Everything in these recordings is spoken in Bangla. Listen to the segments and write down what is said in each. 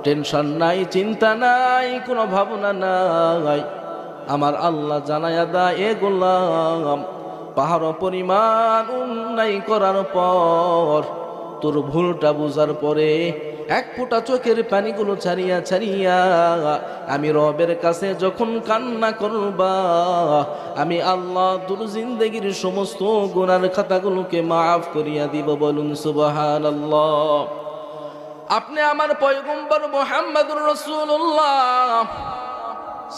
টেনশন নাই, চিন্তা নাই, কোনো ভাবনা নাই। আমার আল্লাহ জানায়া দা, এ গোলাম, পাহাড় পরিমাণ অন্যায় করার পর, তোর ভুলটা বুঝার পরে এক ফোঁটা চোখের পানিগুলো ছাড়িয়া ছাড়িয়া আমি রবের কাছে যখন কান্না করবা, আমি আল্লাহ তোর জিন্দেগির সমস্ত গুনার খাতাগুলোকে মাফ করিয়া দিব। বলুন সুবহানাল্লাহ। আপনি আমার পয়গম্বর মুহাম্মদুর রাসূলুল্লাহ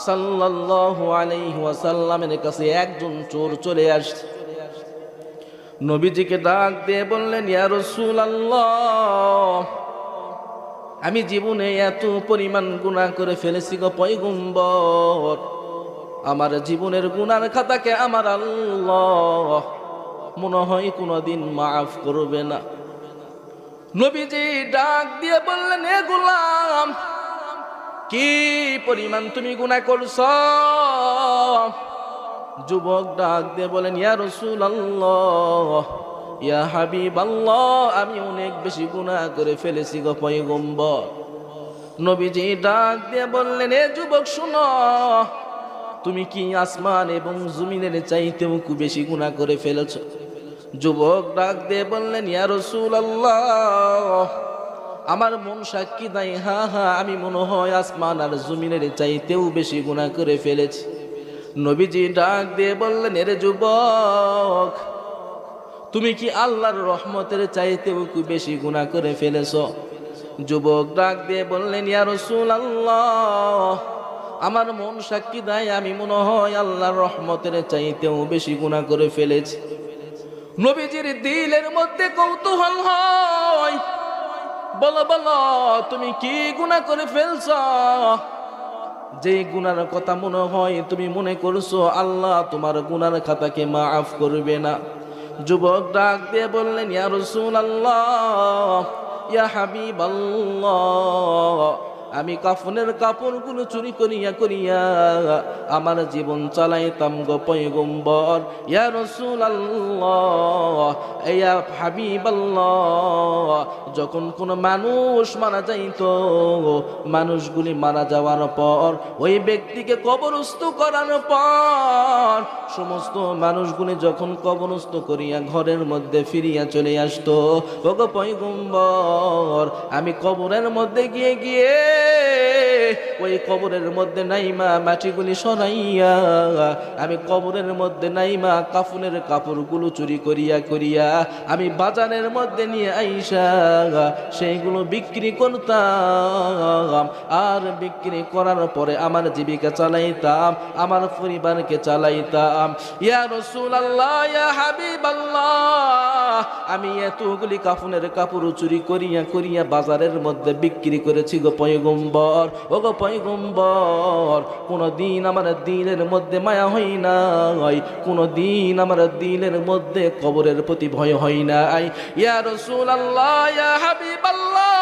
সাল্লাল্লাহু আলাইহি ওয়াসাল্লামের কাছে একজন চোর চলে আসছে। নবীজিকে ডাক দিয়ে বললেন, ইয়া রাসূলুল্লাহ, আমি জীবনে এত পরিমাণ গুনাহ করে ফেলেছি গো পয়গম্বর, আমার জীবনের গুনার খাতাকে আমার আল্লাহ মনে হয় কোনোদিন মাফ করবে না। নবীজি ডাক দিয়ে বললেন, এ গোলাম, কি পরিমাণ তুমি গুনাহ করছ? যুবক ডাক দিয়ে বলেন, ইয়া রাসূলুল্লাহ, ইয়া হাবিবাল্লাহ, আমি অনেক বেশি গুনাহ করে ফেলেছি গো পয়গম্বর। নবীজি ডাক দিয়ে বললেন, এ যুবক শুনো, তুমি কি আসমান এবং জমিনের চাইতেও খুব বেশি গুনাহ করে ফেলেছো? যুবক ডাক দিয়ে বললেন, ইয়া রাসূলুল্লাহ, আমার মন সাক্ষী দেয়, হ্যাঁ হ্যাঁ, আমি মনে হয় আসমান আর জমিনের চাইতেও বেশি গুনাহ করে ফেলেছি। নবীজি ডাক দিয়ে বললেন, এরে যুবক, তুমি কি আল্লাহর রহমতের চাইতেও খুব বেশি গুনাহ করে ফেলেছো? যুবক ডাক দিয়ে বললেন, ইয়া রাসূলুল্লাহ, আমার মন সাক্ষী দেয়, আমি মনে হয় আল্লাহর রহমতের চাইতেও বেশি গুনাহ করে ফেলেছি। নবীজির দিলের মধ্যে কৌতূহল হয়, বলো বলো, তুমি কি গুনাহ করে ফেলছ? যে গুনার কথা মনে হয় তুমি মনে করছো আল্লাহ তোমার গুনার খাতাকে মাফ করবে না। যুবক ডাক দিয়ে বললেন, ইয়া রাসূলুল্লাহ, ইয়া হাবিবাল্লাহ, আমি কাফনের কাপড়গুলো চুরি করিয়া করিয়া আমার জীবন চালাইতাম গো পয়গম্বর। ইয়া রাসূলুল্লাহ, ইয়া হাবিবাল্লাহ, যখন কোন মানুষ মারা যাইতো, মানুষগুলি মারা যাওয়ার পর ওই ব্যক্তিকে কবরস্থ করার পর সমস্ত মানুষগুলি যখন কবরস্থ করিয়া ঘরের মধ্যে ফিরিয়া চলে আসতো, ওগো পয়গম্বর, আমি কবরের মধ্যে গিয়ে গিয়ে ওই কবরের মধ্যে নাইমা মাটিগুলি সরাইয়া, আমি কবরের মধ্যে নাইমা কাফনের কাপড়গুলো চুরি করিয়া করিয়া আমি বাজারের মধ্যে নিয়ে আইসা সেইগুলো বিক্রি করতাম, আর বিক্রি করার পরে আমার জীবিকা চালাইতাম, আমার পরিবারকে চালাইতাম। ইয়া রাসূলুল্লাহ, ইয়া হাবিবাল্লাহ, আমি এতগুলি কাফনের কাপড় চুরি করিয়া করিয়া বাজারের মধ্যে বিক্রি করেছি গো পয়গম্বর। ও গো পয়গম্বর, কোনদিন আমার দিলের মধ্যে মায়া হয় নাই, কোনদিন আমার দিলের মধ্যে কবরের প্রতি ভয় হয় নাই। ইয়া রাসূলুল্লাহ, ইয়া হাবিবাল্লাহ,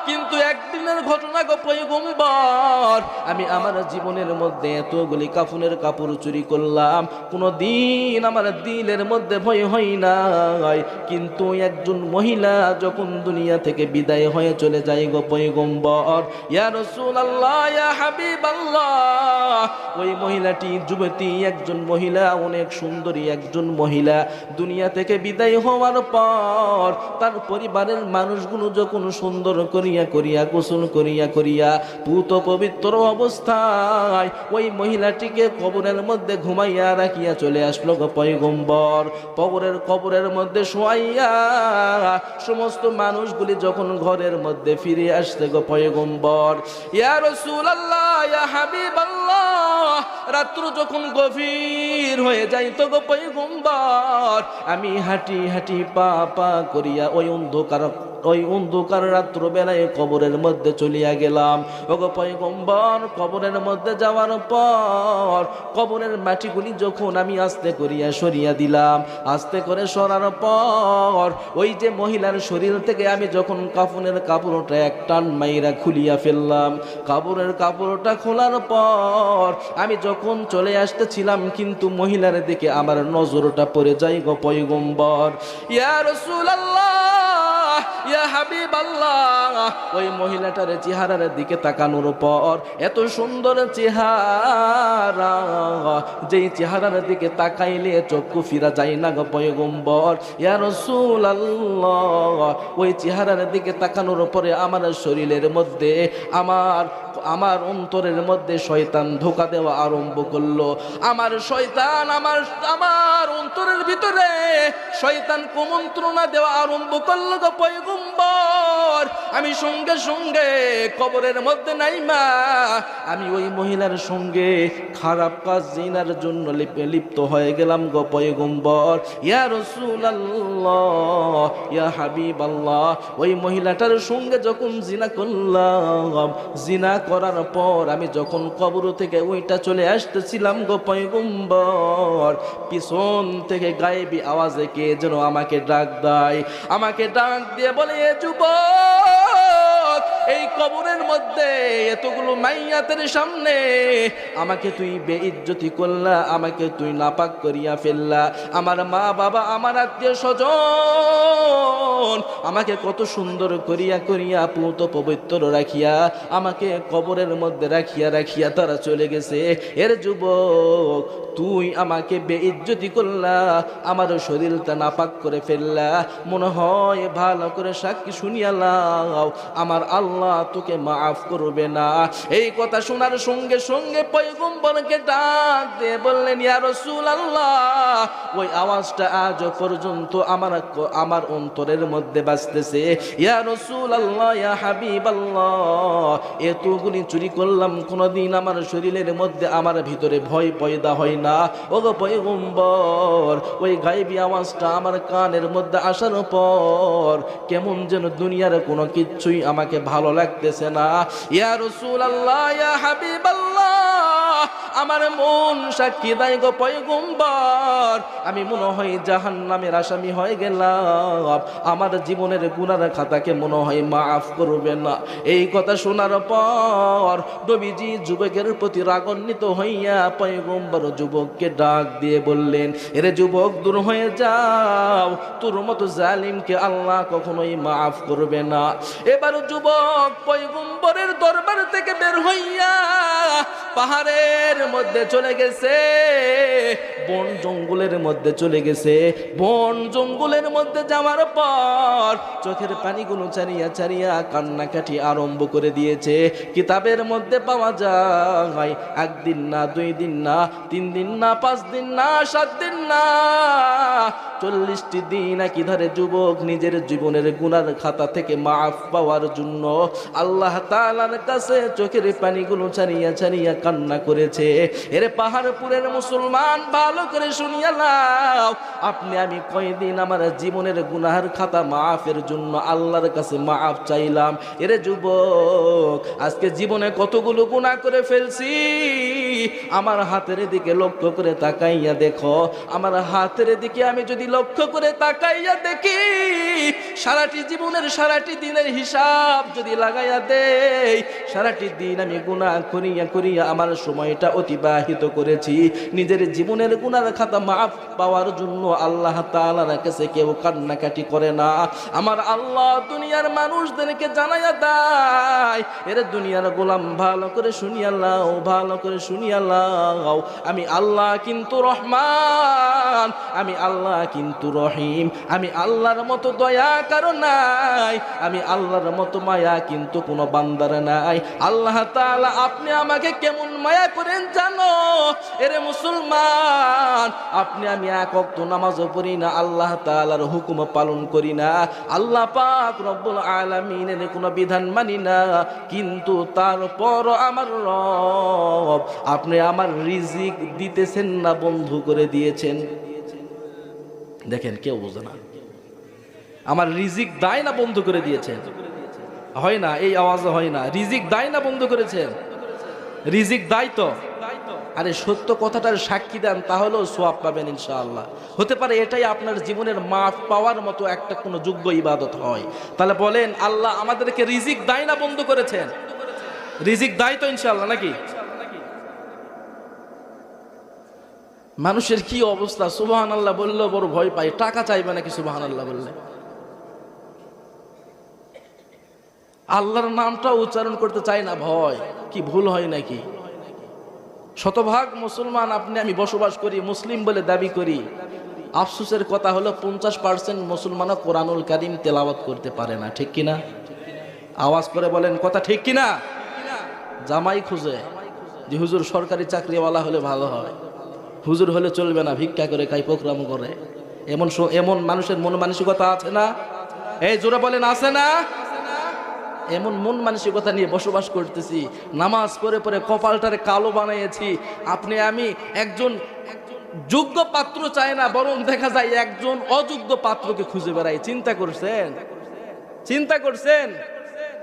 কিন্তু একদিনের ঘটনা গো পয়গম্বর, আমি আমার জীবনের মধ্যে এতগুলি কাফনের কাপড় চুরি করলাম, কোনদিন আমার দিলের মধ্যে ভয় হয় নাই, কিন্তু একজন মহিলা যখন দুনিয়া থেকে বিদায় হয়ে চলে যায় গো পয়গম্বর, ইয়া রাসূলুল্লাহ, ইয়া হাবিবাল্লাহ, ওই মহিলাটি যুবতী একজন মহিলা, অনেক সুন্দরী একজন মহিলা, দুনিয়া থেকে বিদায় হওয়ার পর তার পরিবারের মানুষগুলো যখন সুন্দর করিয়া করিয়া গোসল করিয়া করিয়া পুত পবিত্র অবস্থায় ওই মহিলাটিকে কবরের মধ্যে ঘুমাইয়া রাখিয়া চলে আসলো গো পয়গম্বর। কবরের মধ্যে শোয়াইয়া সমস্ত মানুষগুলি যখন ঘরের মধ্যে ফিরে আসছে গো পয়গম্বর, ইয়া রাসূলুল্লাহ, ইয়া হাবিবাল্লাহ, রাত্র যখন গভীর হয়ে যাইত গো পয়গম্বর, আমি হাঁটি হাঁটি পা পা করিয়া ওই অন্ধকার রাত্র বেলায় কবরের মধ্যে চলিয়া গেলাম। ওগো পয়গম্বর, কবরের মধ্যে যাওয়ার পর কবরের মাটিগুলি যখন আমি আস্তে করিয়া সরিয়া দিলাম, আস্তে করে সরার পর ওই যে মহিলার শরীর থেকে আমি যখন কাফনের কাপড়টা এক টান মাইরা খুলিয়া ফেললাম, কাপড়ের কাপড়টা খোলার পর আমি যখন চলে আসতেছিলাম, কিন্তু মহিলার দিকে আমার নজরটা পড়ে যায় গো পয়গম্বর। ইয়া রাসূলুল্লাহ, ইয়া হাবিবাল্লাহ, ওই মহিলাটার চেহারার দিকে তাকানোর পর এত সুন্দর চেহারা, যেই চেহারার দিকে তাকাইলে চক্ষু ফিরা যায় না গো পয়গম্বর। ইয়া রাসূলুল্লাহ, ওই চেহারার দিকে তাকানোর পরে আমার শরীরের মধ্যে আমার অন্তরের মধ্যে শয়তান ধোঁকা দেওয়া আরম্ভ করলো। আমার শয়তান আমার অন্তরের ভিতরে শয়তান কুমন্ত্রণা দেওয়া আরম্ভ করলো গো পয়গম্বর। আমি সঙ্গে সঙ্গে কবরের মধ্যে নাইমা আমি ওই মহিলার সঙ্গে খারাপ কাজ জিনার জন্য লিপ্ত হয়ে গেলাম গো পয়গম্বর। ইয়া রাসূলুল্লাহ, ইয়া হাবিবাল্লাহ, ওই মহিলাটার সঙ্গে যখন জিনা করলাম, জিনা করার পর আমি যখন কবর থেকে ওইটা চলে আসতেছিলাম গো পয়গম্বর, পিছন থেকে গায়েবী আওয়াজে কে যেন আমাকে ডাক দেয়। আমাকে ডাক দিয়ে বলে, এ যুবক, এই কবরের মধ্যে এতগুলো মাইয়াতের সামনে আমাকে তুই বেইজ্জতি করলা, আমাকে তুই নাপাক করিয়া ফেললা। আমার মা বাবা, আমার আত্মীয় স্বজন আমাকে কত সুন্দর করিয়া করিয়া পুত পবিত্র রাখিয়া আমাকে কবরের মধ্যে রাখিয়া তারা চলে গেছে। এর যুবক, তুই আমাকে বেইজ্জতি করলা, আমার শরীরটা নাপাক করে ফেললা। মনে হয় ভালো করে সাক্ষী শুনিয়া লাও, আমার আল্লাহ তোকে মাফ করবে না। এই কথা শোনার সঙ্গে সঙ্গে পয়গম্বরকে ডাক দিয়ে বললেন, ইয়া রাসূলুল্লাহ, ওই আওয়াজটা আজ পর্যন্ত আমার অন্তরের মধ্যে বাজতেছে। ইয়া রাসূলুল্লাহ, ইয়া হাবিবাল্লাহ, এতগুলি চুরি করলাম, কোনদিন আমার শরীরের মধ্যে আমার ভিতরে ভয় পয়দা হয় না। ও গো পয়গম্বর, ওই গায়েবী আওয়াজটা আমার কানের মধ্যে আসার পর কেমন যেন দুনিয়ার কোনো কিচ্ছুই আমাকে ভালো লাগতেছে না। ইয়া রাসূলুল্লাহ, ইয়া হাবিবাল্লাহ, আমার মন সাক্ষী দেয় গো পয়গম্বর, আমি মনে হয় জাহান্নামের আসামি হয়ে গেলাম, আমার জীবনের গুনার খাতাকে মনে হয় মাফ করবে না। এই কথা শোনার পর নবীজি যুবকের প্রতি রাগান্বিত হইয়া পয়গম্বর যুবককে ডাক দিয়ে বললেন, এরে যুবক, দূর হয়ে যাও, তোর মতো জালিমকে আল্লাহ কখনোই মাফ করবে না। এবার যুবক পয়গম্বরের দরবার থেকে বের হইয়া পাহাড়ের মধ্যে চলে গেছে, বন জঙ্গলের মধ্যে চলে গেছে। বন জঙ্গলের মধ্যে যাওয়ার পর চোখের পানিগুলো চারিয়া কান্নাকাটি আরম্ভ করে দিয়েছে। কিতাবের মধ্যে পাওয়া যায়, একদিন না, 2 দিন না, 3 দিন না, 5 দিন না, 7 দিন না, 40টি দিন একই ধারে যুবক নিজের জীবনের গুনার খাতা থেকে মাফ পাওয়ার জন্য আল্লাহ তাআলার কাছে চোখের পানিগুলো ছাড়িয়া কান্না করেছে। এর পাহাড়পুরের মুসলমান, ভালো করে শুনিয়া নাও, আপনি আমি কয়দিন আমার জীবনের গুনাহের খাতা মাফের জন্য আল্লাহর কাছে মাফ চাইলাম। এরে যুবক, আজকে জীবনে কতগুলো গুনাহ করে ফেলছি, আমার হাতের দিকে লক্ষ্য করে তাকাইয়া দেখো। আমার হাতের দিকে আমি যদি লক্ষ্য করে তাকাইয়া দেখি, সারাটি জীবনের সারাটি দিনের হিসাব যদি লাগাইয়া দেই, সারাটি দিন আমি গুনাহ করিয়া আমার সময়টা অতিবাহিত করেছি। নিজের জীবনের গুনার খাতা মাফ পাওয়ার জন্য আল্লাহ তাআলার কাছে কেউ কান্নাকাটি করে না। আমার আল্লাহ দুনিয়ার মানুষদেরকে জানাইয়া দেয়, এর দুনিয়ার গোলাম, ভালো করে শুনিয়া লাও, ভালো করে শুনিয়া লাও, আমি আল্লাহ কিন্তু রহমান, আমি আল্লাহ কিন্তু রহিম, আমি আল্লাহর মতো দয়া কারো নাই, আমি আল্লাহর মতো মায়া কিন্তু কোনো বান্দার নাই। আল্লাহ তাআলা আপনি আমাকে কেমন মায়া করেন জানো? এরে মুসলমান, আপনি আমি এক ওয়াক্ত নামাজও পড়ি না, আল্লাহ তাআলার হুকুম পালন করি না, আল্লাহ পাক রব্বুল আলামিনের কোনো বিধান মানি না, কিন্তু তারপর আমার রব আপনি আমার রিজিক দিতেছেন না বন্ধ করে দিয়েছেন। দেখেন, কেউ বোঝে না, আমার রিজিক দেয় না বন্ধ করে দিয়েছেন। হয় না, এই আওয়াজে হয় না, রিজিক দেয় না বন্ধ করেছেন, রিজিক দেয় তো। আরে সত্য কথাটার সাক্ষী দেন, তাহলেও সওয়াব পাবেন ইনশাআল্লাহ। হতে পারে এটাই আপনার জীবনের মাফ পাওয়ার মতো একটা কোনো যোগ্য ইবাদত হয়। তাহলে বলেন, আল্লাহ আমাদেরকে রিজিক দেয় না বন্ধ করেছেন? রিজিক দেয় তো ইনশাআল্লাহ, নাকি? মানুষের কি অবস্থা, সুবহানাল্লাহ বললেও বড় ভয় পায়, টাকা চাইবে নাকি সুবহানাল্লাহ বললে? আল্লাহর নামটা উচ্চারণ করতে চায় না, ভয়। কি ভুল হয় নাকি? শতভাগ মুসলমান আপনি আমি বসবাস করি, মুসলিম বলে দাবি করি। আফসোসের কথা হলো 50% মুসলমানও কোরআনুল কারীম তেলাওয়াত করতে পারে না, ঠিক কিনা? আওয়াজ করে বলেন কথা ঠিক কিনা? জামাই খুঁজে যে হুজুর সরকারি চাকরিওয়ালা হলে ভালো হয়, হুজুর হলে চলবে না, ভিক্ষা করে খাই, প্রোগ্রাম করে। এমন মানুষের মন মানসিকতা আছে না? এই জোরে বলেন আছে না? এমন মন মানসিকতা নিয়ে বসবাস করতেছি, নামাজ পড়ে পড়ে কপালটারে কালো বানিয়েছি। আপনি আমি একজন যোগ্য পাত্র চাই না, বরং দেখা যায় একজন অযোগ্য পাত্রকে খুঁজে বেড়াই। চিন্তা করছেন? চিন্তা করছেন?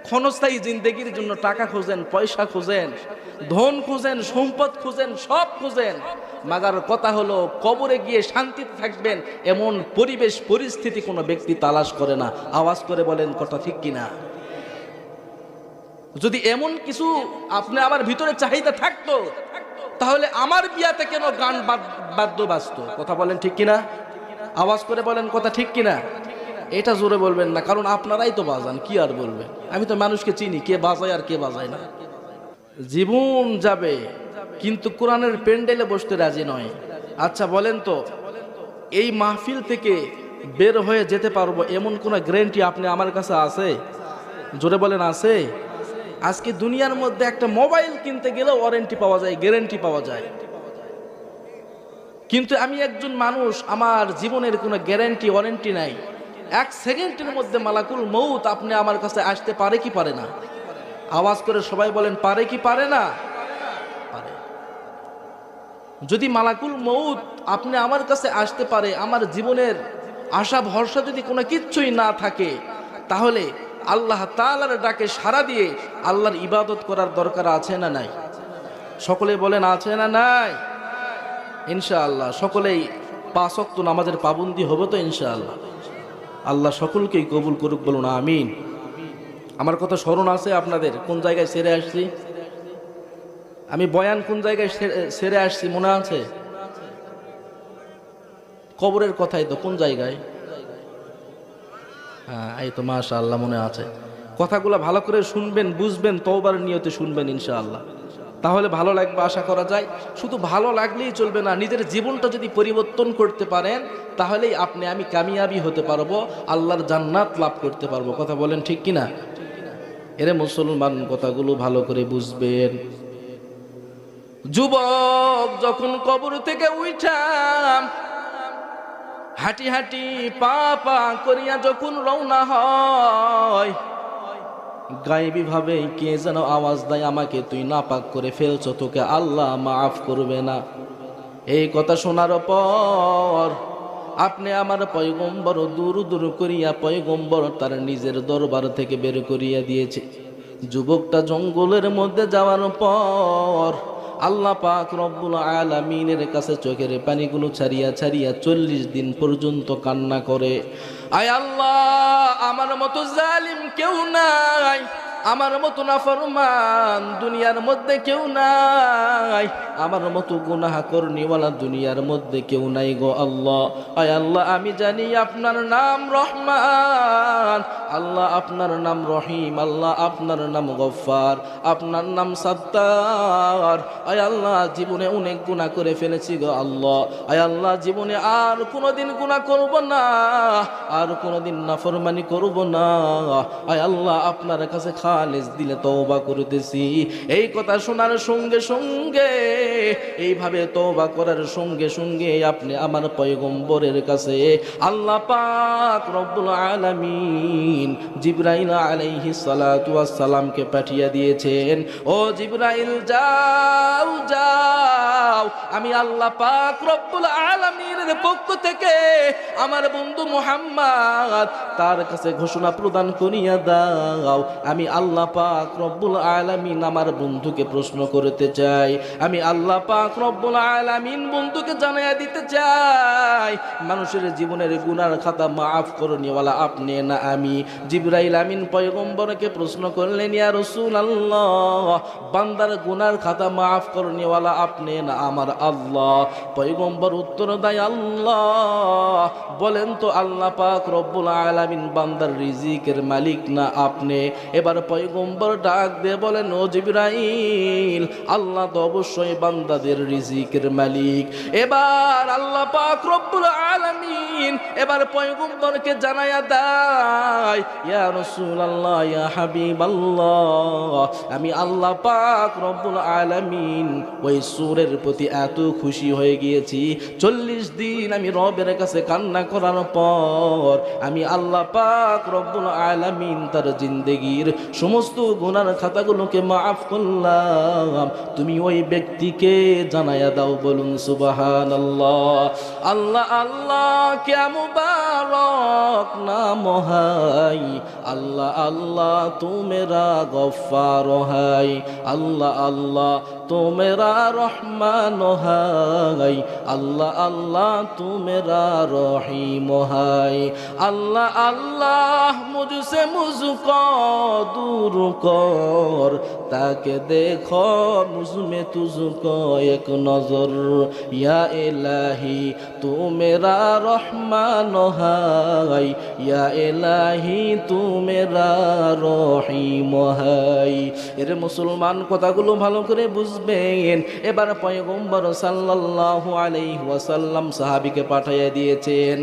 ক্ষণস্থায়ী জিন্দেগির জন্য টাকা খোঁজেন, পয়সা খোঁজেন, ধন খোঁজেন, সম্পদ খোঁজেন, সব খোঁজেন। মাগার কথা হলো কবরে গিয়ে শান্তিতে থাকবেন এমন পরিবেশ পরিস্থিতি কোনো ব্যক্তি তালাশ করে না। আওয়াজ করে বলেন কথা ঠিক কিনা? যদি এমন কিছু আপনি আমার ভিতরে চাহিদা থাকতো, তাহলে আমার বিয়াতে কেন গান বাদ্য বাজতো? কথা বলেন ঠিক কিনা? আওয়াজ করে বলেন কথা ঠিক কিনা? এটা জোরে বলবেন না, কারণ আপনারাই তো বাজান, কি আর বলবেন? আমি তো মানুষকে চিনি, কে বাজায় আর কে বাজায় না। জীবন যাবে কিন্তু কোরআনের প্যান্ডেলে বসতে রাজি নয়। আচ্ছা বলেন তো, এই মাহফিল থেকে বের হয়ে যেতে পারবো এমন কোন গ্যারান্টি আপনি আমার কাছে আছে? জোরে বলেন আছে? আজকে দুনিয়ার মধ্যে একটা মোবাইল কিনতে গেলেও ওয়ারেন্টি পাওয়া যায়, গ্যারান্টি পাওয়া যায়, কিন্তু আমি একজন মানুষ, আমার জীবনের কোনো গ্যারান্টি ওয়ারেন্টি নাই। 1 সেকেন্ডের মধ্যে মালাকুল মউত আপনি আমার কাছে আসতে পারে কি পারে না? আওয়াজ করে সবাই বলেন পারে কি পারে না? পারে। যদি মালাকুল মউত আপনি আমার কাছে আসতে পারে, আমার জীবনের আশা ভরসা যদি কোনো কিচ্ছুই না থাকে, তাহলে আল্লাহ তাআলার ডাকে সাড়া দিয়ে আল্লাহর ইবাদত করার দরকার আছে না নাই? সকলে বলেন আছে না নাই? ইনশাআল্লাহ সকলেই 5 ওয়াক্ত নামাজের পাবন্দি হবে তো ইনশাআল্লাহ। আল্লাহ সকলকেই কবুল করুক, বলুন আমিন। আমার কথা স্মরণ আছে আপনাদের? কোন জায়গায় সেরে আসছি আমি? বয়ান কোন জায়গায় সেরে আসছি মনে আছে? কবরের কথাই তো। কোন জায়গায়? হ্যাঁ, এই তো মাশাআল্লাহ মনে আছে। কথাগুলো ভালো করে শুনবেন, বুঝবেন, তওবার নিয়তে শুনবেন ইনশাআল্লাহ, তাহলে ভালো লাগবে আশা করা যায়। শুধু ভালো লাগলেই চলবে না, নিজের জীবনটা যদি পরিবর্তন করতে পারেন, তাহলেই আপনি আমি কামিয়াবি হতে পারবো, আল্লাহর জান্নাত লাভ করতে পারবো। কথা বলেন ঠিক কিনা? এরে মুসলমান, কথাগুলো ভালো করে বুঝবেন। যুবক যখন কবর থেকে উঠাম হাঁটি হাঁটি পা পা করিয়া যখন রওনা হয়, গায়েবী ভাবে কে যেন আওয়াজ দেয়, আমাকে তুই নাপাক করে ফেলছ, তোকে আল্লাহ মাফ করবে না। এই কথা শোনার পর আপনি আমার পয়গম্বর দূর দূর করিয়া পয়গম্বর তার নিজের দরবার থেকে বের করিয়া দিয়েছে। যুবকটা জঙ্গলের মধ্যে যাওয়ার পর আল্লাহ পাক রব্বুল আলামিনের কাছে চোখের পানিগুলো ছাড়িয়া ছাড়িয়া 40 দিন পর্যন্ত কান্না করে, আয় আল্লাহ, আমার মতো জালিম কেউ নাই, আমার মতো নাফরমান দুনিয়ার মধ্যে কেউ নাই, আমার মতো গুনাহ করনিওয়ালা দুনিয়ার মধ্যে কেউ নাই গো আল্লাহ। আয় আল্লাহ, আমি জানি আপনার নাম রহমান, আল্লাহ আপনার নাম রহিম, আল্লাহ আপনার নাম গফফার, আপনার নাম সাত্তার। আয় আল্লাহ, জীবনে অনেক গুনাহ করে ফেলেছি গো আল্লাহ। আয় আল্লাহ, জীবনে আর কোনোদিন গুনাহ করব না, আর কোনোদিন নাফরমানি করব না। আয় আল্লাহ, আপনার কাছে খালেস দিলে তওবা করতেছি। এই কথা শোনার সঙ্গে সঙ্গে, এইভাবে তওবা করার সঙ্গে সঙ্গে আপনি আমার পয়গম্বরের কাছে আল্লাহ পাক রব্বুল আলামিন জিবরাইল আলাইহিস সালাতু ওয়াস সালামকে পাঠিয়ে দিয়েছেন। ও জিবরাইল, যাও যাও, আমি আল্লাহ পাক রব্বুল আলামিনের পক্ষ থেকে আমার বন্ধু মুহাম্মদ তার কাছে ঘোষণা প্রদান করিয়া দাও, আমি আল্লাহ পাক রব্বুল আলামিন আমার বন্ধুকে প্রশ্ন করতে চাই, আমি আল্লাহ পাক রব্বুল আলামিন বন্ধুকে জানাইয়া দিতে চাই, মানুষের জীবনের গুনার খাতা মাফ করনিওয়ালা আপনি না আমি। জিবরাইল আমিন পয়গম্বরকে প্রশ্ন করলেন, ইয়া রাসূলুল্লাহ, বান্দার গুনার খাতা মাফ করনিওয়ালা আপনি না আমার আল্লাহ? পয়গম্বর উত্তর দেয়, আল্লাহ। বলেন তো আল্লাহ পাক রব্বুল আলামিন বান্দার রিজিকের মালিক না আপনি? এবার পয়গম্বর ডাক দিয়ে বলেন, ও জিবরাইল, আল্লাহ তো অবশ্যই বান্দাদের রিজিকের মালিক। এবার আল্লাহ পাক রব্বুল আলামিন এবার পয়গম্বরকে জানায়া দেয়, ইয়া রাসূলুল্লাহ, ইয়া হাবিবাল্লাহ, আমি আল্লাহ পাক রব্বুল আলামিন ওই সূরের প্রতি এত খুশি হয়ে গিয়েছি, 40 দিন আমি রবের কাছে কান্না করার পর আমি আল্লাহ পাক রব্বুল আলামিন তার জিন্দেগির সমস্ত গুনার খাতাগুলোকে মাফ করলাম। তুমি ওই ব্যক্তিকে জানায়া দাও, বলুন সুবহানাল্লাহ। আল্লাহ আল্লাহ क्या मुबारक नाम है, अल्लाह अल्लाह तू मेरा गफ्फार है, अल्लाह अल्लाह तू मेरा रहमान है, अल्लाह अल्लाह तू मेरा रहीम है, अल्लाह अल्लाह मुझसे मुझको दूर कर, ताकि देखो मुझ में तुझको एक नजर, या इलाही तू मेरा रहमान है, या इलाही तू मेरा रहीम है। এর মুসলমান কথাগুলো ভালো করে বুঝবেন। এবার পয়গম্বর সাল্লাল্লাহু আলাইহি ওয়াসাল্লাম সাহাবীকে পাঠিয়ে দিয়েছেন,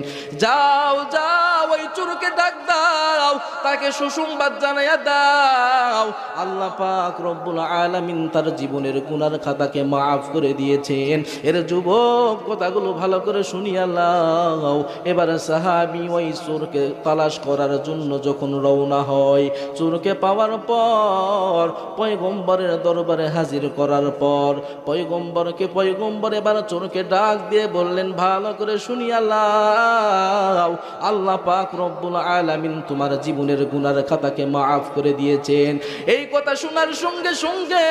যাও যাও ওই চোরকে ডাক দাও, তাকে সুসংবাদ জানাইয়া দাও, আল্লাহ পাক রব্বুল আলামিন তার জীবনের গুনার খাতাকে মাফ করে দিয়েছেন। এর যুবক কথাগুলো ভালো করে শুনিয়া লাও। এবার সাহাবী ওই চোরকে তালাশ করার জন্য যখন রওনা হয়, চোরকে পাওয়ার পর পয়গম্বরের দরবারে হাজির করার পর পয়গম্বর এবার চোরকে ডাক দিয়ে বললেন, ভালো করে শুনিয়া লাও, আল্লাহ পাক রব্বুল আলামিন তোমার জীবনের গুনার খাতাকে মাফ করে দিয়েছেন। এই কথা শোনার সঙ্গে সঙ্গে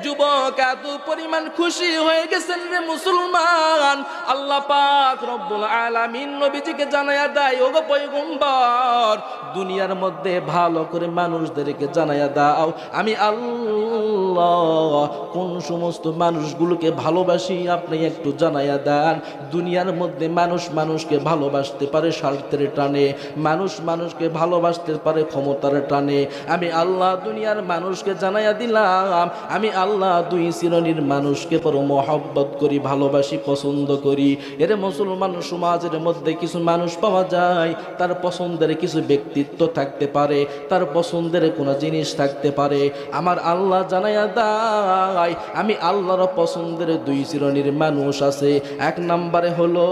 যুবক এত পরিমাণ খুশি হয়ে গেছেন রে মুসলমান, আল্লাহ পাক রব্বুল আলামিন নবীজিকে জানায়া দেয়, ওগো পয়গম্বর, দুনিয়ার মধ্যে ভালো করে মানুষদেরকে জানায়া দাও আমি আল্লাহ কোন সমস্ত মানুষগুলোকে ভালোবাসি, আপনি একটু জানায়া দেন। দুনিয়ার মধ্যে মানুষ মানুষকে ভালোবাসতে পারে স্বার্থের টানে, মানুষ মানুষকে ভালোবাসতে পারে ক্ষমতার টানে। আমি আল্লাহ দুনিয়ার মানুষকে জানায়া দিলাম, আমি আল্লাহ দুই শ্রেণীর মানুষকে বড় মহব্বত করি, ভালোবাসি, পছন্দ করি। এর মুসলমান সমাজের মধ্যে কিছু মানুষ পাওয়া যায়, তার পছন্দের কিছু ব্যক্তিত্ব থাকতে পারে, তার পছন্দের কোনো জিনিস থাকতে পারে। আমার আল্লাহ জানায়া দেয়, আমি আল্লাহর পছন্দের দুই শ্রেণীর মানুষ আছে। এক নম্বরে হলো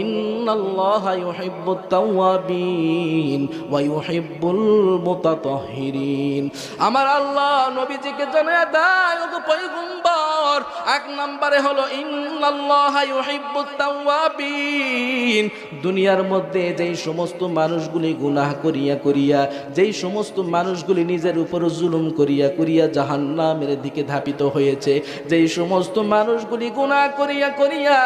ইন্নাল্লাহা ইউহিব্বুত তাওয়াবিন ওয়া ইউহিব্বুল মুতাতাহহিরিন। আমার আল্লাহ নবীজিকে জানায়া দেয়, ওগো পয়গম্বর, এক নম্বরে হলো ইন্নাল্লাহা ইউহিব্বুত তাওয়াবিন। দুনিয়ার মধ্যে যেই সমস্ত মানুষগুলি গুনাহ করিয়া করিয়া, যেই সমস্ত মানুষগুলি নিজের উপর জুলুম করিয়া করিয়া জাহান্নামের দিকে ধাপিত হয়েছে, যেই সমস্ত মানুষগুলি গুনাহ করিয়া করিয়া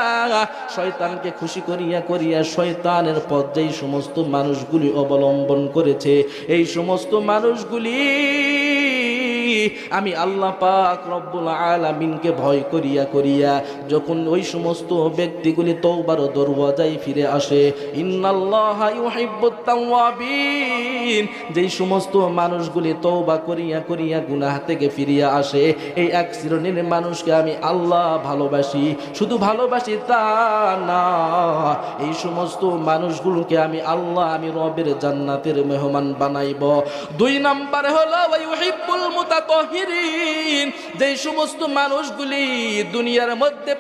শয়তানকে খুশি করিয়া করিয়া শয়তানের পথ যেই সমস্ত মানুষগুলি অবলম্বন করেছে, এই সমস্ত মানুষগুলি আমি আল্লাহ পাক রব্বুল আলামিনকে ভয় করিয়া করিয়া যখন ওই সমস্ত ব্যক্তিগুলি তওবার দরওয়াজায় ফিরে আসে, ইন্নাল্লাহা ইউহিব্বুত তাওয়াবিন, যেই সমস্ত মানুষগুলি তওবা করিয়া করিয়া গুনাহ থেকে ফিরিয়া আসে, এই এক শ্রেণীর মানুষকে আমি আল্লাহ ভালোবাসি। শুধু ভালোবাসি তা না, এই সমস্ত মানুষগুলোকে আমি আল্লাহ আমি রবের জান্নাতের মেহমান বানাইব। দুই নম্বরে হলো ইউহিব্বুল মুতাতাহহিরিন, যেই সমস্ত মানুষগুলি দুনিয়ার মধ্যে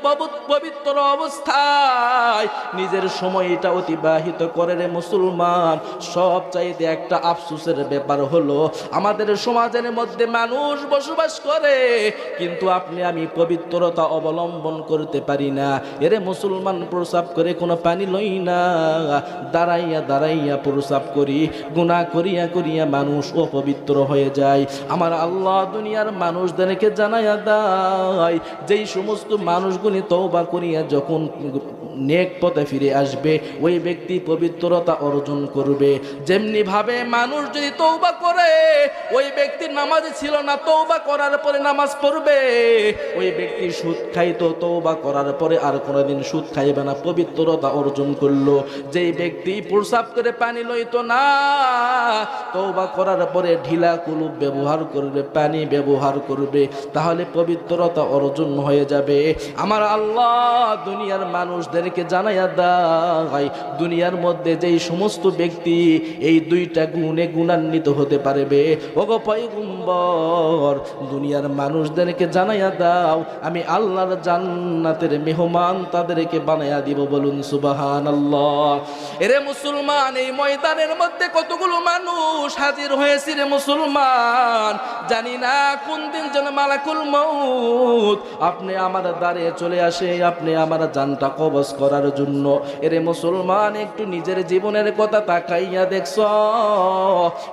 পবিত্র অবস্থায় নিজের সময়টা অতিবাহিত করে রে মুসলমান। সব চাইতে একটা আফসোসের ব্যাপার হলো আমাদের সমাজের মধ্যে মানুষ বসবাস করে, কিন্তু আপনি আমি পবিত্রতা অবলম্বন করতে পারি না। এরে মুসলমান প্রস্রাব করে কোনো পানি লই না, দাঁড়াইয়া দাঁড়াইয়া প্রস্রাব করি, গুনাহ করিয়া করিয়া মানুষ অপবিত্র হয়ে যায়। আমার আল্লাহ দুনিয়ার মানুষদেরকে জানাইয়া দেয়, যেই সমস্ত মানুষগুলি তওবা করিয়া যখন নেক পথে ফিরে আসবে ওই ব্যক্তি পবিত্রতা অর্জন করবে। যেমনি ভাবে মানুষ যদি তওবা করে, ওই ব্যক্তি নামাজে ছিল না, তওবা করার পরে নামাজ পড়বে, ওই ব্যক্তি সুদ খাইতো, তওবা করার পরে আর কোনোদিন সুদ খাইবে না, পবিত্রতা অর্জন করলো। যেই ব্যক্তি প্রস্রাব করে পানি লইতো না, তওবা করার পরে ঢিলা কুলুপ ব্যবহার করবে, পানি ব্যবহার করবে, তাহলে পবিত্রতা অর্জন হয়ে যাবে। আমার আল্লাহ দুনিয়ার মানুষদেরকে জানাইয়া দেয়, দুনিয়ার মধ্যে যেই সমস্ত ব্যক্তি এই দুইটা গুণে গুণান্বিত হতে পারবে, ওগো পয়গম্বর দুনিয়ার মানুষদেরকে জানাইয়া দাও, আমি আল্লাহর জান্নাতের মেহমান তাদেরকে বানাইয়া দিব। বলুন সুবহানাল্লাহ। এরে মুসলমান, এই ময়দানের মধ্যে কতগুলো মানুষ হাজির হয়েছে রে মুসলমান, জানি না কোন দিন যেন মালাকুল মউত আপনি আমার দ্বারে চলে আসে, আপনি আমার জানটা কবজ করার জন্য। এরে মুসলমান, একটু নিজের জীবনের কথা তাকাইয়া দেখছ,